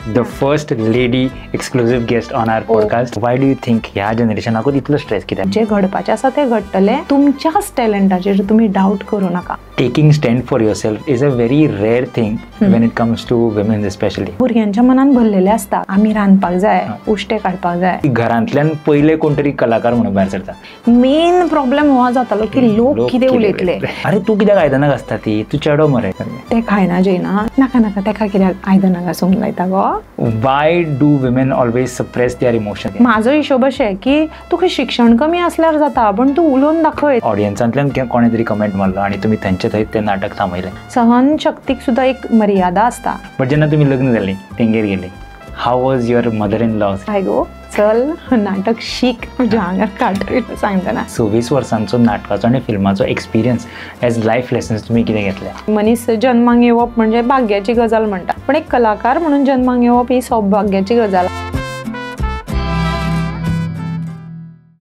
the first lady exclusive guest on our podcast. Why do you think ह्या जनरेशनाक इतलो stress कित्याक? जे घडपाचे आसा ते घडटले. तुमच्याच टॅलेंटाचेर तुम्ही डाऊट करू नका. Taking stand for yourself is a very rare thing when it comes to women especially. भुरग्यांच्या मनान भरलेले असता आम्ही रांदपाक जाय, उश्टे काडपाक जाय. घरांतल्यान पहिले कोणतरी कलाकार म्हणून भायर सरता. मेन प्रॉब्लेम हो जातालो की लोक कितें उलयतले. अरे तू कित्याक आयदनां घासता ती? तू चेडो मरे. ते खायना जेयना नाका नाका तेका कित्याक आयदनां घासूंक लायता गो. Why do women always suppress their emotions? माझो हिशोब अशें की तुका शिक्षण कमी असल्यार जाता पण तू उलोवन दाखय. ऑडियन्सांतल्यान कोणे तरी कमेंट मारलो आणि तुम्ही त्यांच्या थंय ते नाटक थांबयलें. सहन शक्तीक सुद्धा एक मर्यादा असता. बट जेन्ना तुम्ही लग्न जाली तेंगेर गेली, how was your mother in law? काय गो चल नाटक शीक तुज्या आंगार काडटा सांगतना. 26 वर्सांचो नाटकाचो आणि फिल्माचो एक्सपिरियन्स एज लायफ लेसन्स तुम्ही कितें घेतले? मनीस जन्माक येवप म्हणजे भाग्याची गजाल म्हणटा, पण एक कलाकार म्हणून जन्माक येवप ही सौभाग्याची गजाल.